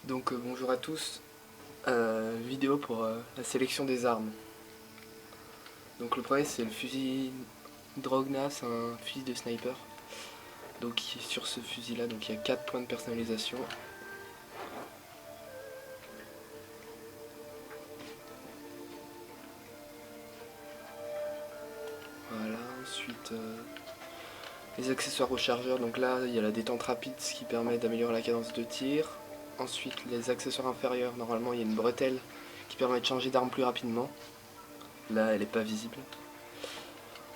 Donc bonjour à tous, vidéo pour la sélection des armes. Donc le premier c'est le fusil Drogna, c'est un fusil de sniper. Donc sur ce fusil là, donc il y a 4 points de personnalisation. Voilà, ensuite les accessoires au chargeur, donc là il y a la détente rapide, ce qui permet d'améliorer la cadence de tir. Ensuite les accessoires inférieurs, normalement il y a une bretelle qui permet de changer d'arme plus rapidement. Là elle n'est pas visible.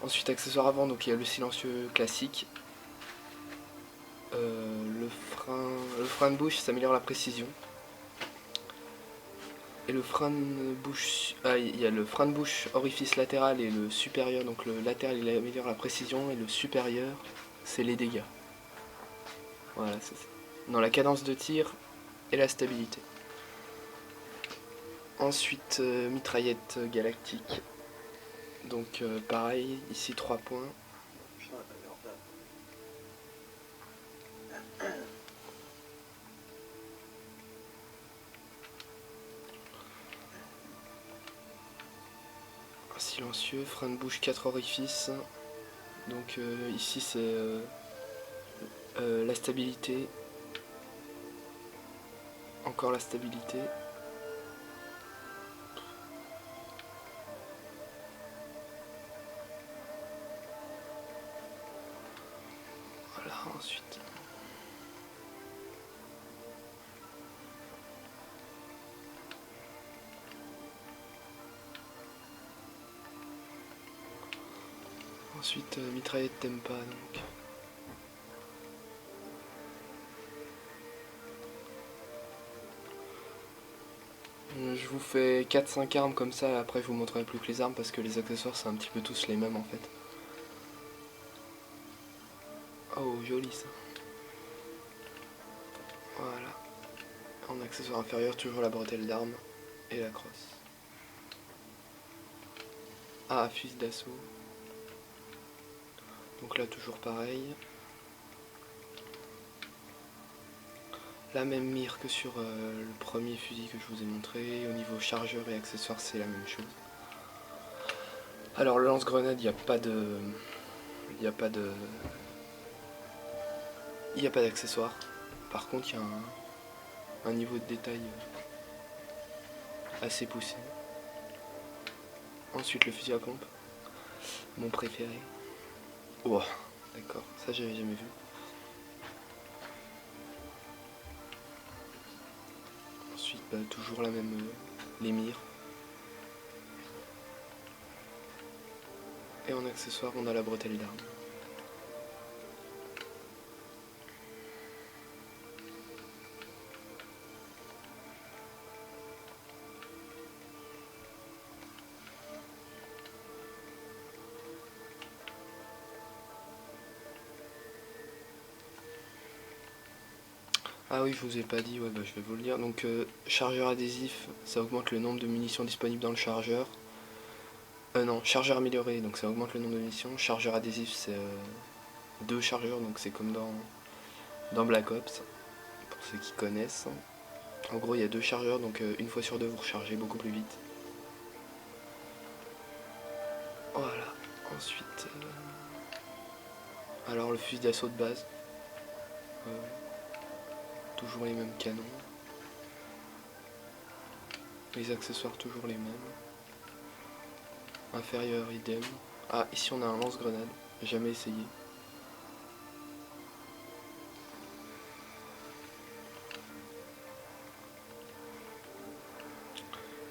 Ensuite accessoires avant, donc il y a le silencieux classique. Le frein de bouche, ça améliore la précision. Et le frein de bouche, il y a le frein de bouche orifice latéral et le supérieur. Donc le latéral il améliore la précision et le supérieur c'est les dégâts. Voilà, c'est ça. Dans la cadence de tir et la stabilité. Ensuite mitraillette galactique. Donc pareil, ici 3 points. Silencieux, frein de bouche 4 orifices. Donc ici c'est la stabilité. Encore la stabilité. Voilà, ensuite. Ensuite, mitraillette Tempa, donc. Je vous fais 4-5 armes comme ça, et après je vous montrerai plus que les armes parce que les accessoires c'est un petit peu tous les mêmes en fait. Oh, joli ça. Voilà. En accessoire inférieur, toujours la bretelle d'armes et la crosse. Ah, fusil d'assaut. Donc là, toujours pareil. La même mire que sur le premier fusil que je vous ai montré. Au niveau chargeur et accessoires, c'est la même chose. Alors, le lance-grenade, il n'y a pas de. Il n'y a pas de. Il n'y a pas d'accessoire. Par contre, il y a un niveau de détail assez poussé. Ensuite, le fusil à pompe. Mon préféré. Oh, d'accord, ça j'avais jamais vu. Ensuite, toujours la même, les mires. Et en accessoire, on a la bretelle d'armes. Ah oui, je vous ai pas dit, ouais, je vais vous le dire. Donc, chargeur adhésif, ça augmente le nombre de munitions disponibles dans le chargeur. Non, chargeur amélioré, donc ça augmente le nombre de munitions. Chargeur adhésif, c'est 2 chargeurs, donc c'est comme dans Black Ops, pour ceux qui connaissent. En gros, il y a 2 chargeurs, donc une fois sur 2, vous rechargez beaucoup plus vite. Voilà, ensuite... alors, le fusil d'assaut de base. Toujours les mêmes canons. Les accessoires, toujours les mêmes. Inférieur, idem. Ah, ici on a un lance-grenade. Jamais essayé.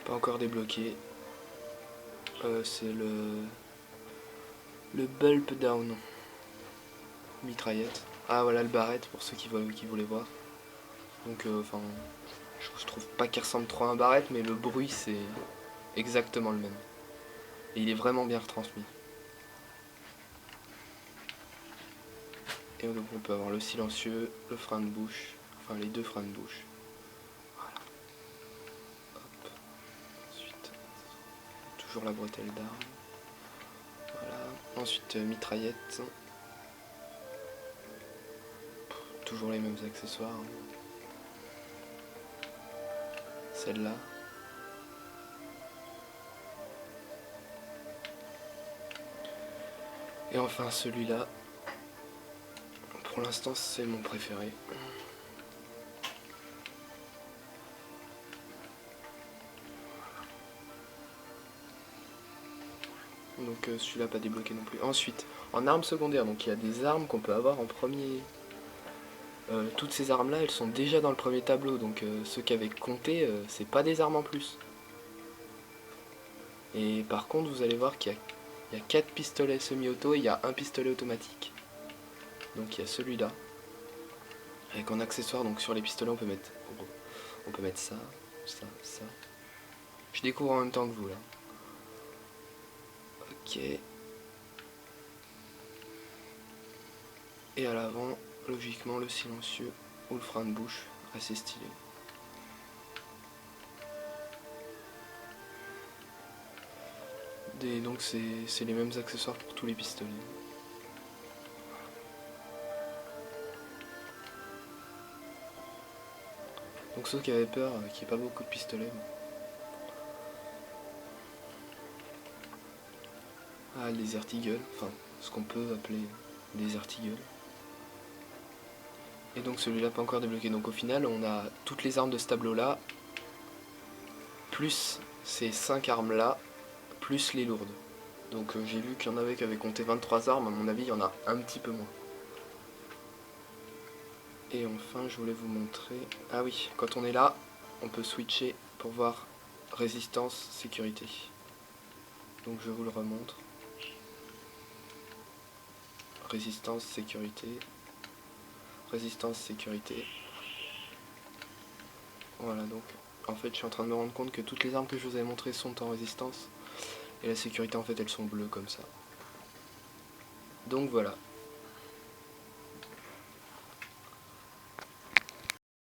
Pas encore débloqué. C'est le Bulp Down. Mitraillette. Ah voilà le barrette pour ceux qui voulaient voir. Donc enfin, je trouve pas qu'il ressemble trop à un barrette, mais le bruit c'est exactement le même. Et il est vraiment bien retransmis. Et donc on peut avoir le silencieux, le frein de bouche, enfin les 2 freins de bouche. Voilà. Hop. Ensuite, toujours la bretelle d'armes. Voilà. Ensuite mitraillette. Toujours les mêmes accessoires. celle-là. Et enfin celui-là, pour l'instant c'est mon préféré. Donc celui-là pas débloqué non plus. Ensuite, en armes secondaires, donc il y a des armes qu'on peut avoir en premier. Toutes ces armes là elles sont déjà dans le premier tableau, donc ceux qui avaient compté, c'est pas des armes en plus. Et par contre vous allez voir qu'il y a 4 pistolets semi-auto et il y a un pistolet automatique. Donc il y a celui-là. Avec en accessoire, donc sur les pistolets on peut mettre ça, ça, ça. Je découvre en même temps que vous là. Ok. Et à l'avant, logiquement le silencieux ou le frein de bouche, assez stylé. Donc c'est les mêmes accessoires pour tous les pistolets. Donc ceux qui avaient peur qu'il n'y ait pas beaucoup de pistolets. Ah, les Desert Eagle, enfin ce qu'on peut appeler les Desert Eagle. Et donc celui-là pas encore débloqué. Donc au final on a toutes les armes de ce tableau là, plus ces 5 armes là, plus les lourdes. Donc j'ai vu qu'il y en avait qui avaient compté 23 armes, à mon avis il y en a un petit peu moins. Et enfin je voulais vous montrer... Ah oui, quand on est là, on peut switcher pour voir résistance, sécurité. Donc je vous le remontre. Résistance, sécurité. Résistance, sécurité. Voilà, donc en fait je suis en train de me rendre compte que toutes les armes que je vous avais montrées sont en résistance. Et la sécurité en fait elles sont bleues comme ça. Donc voilà.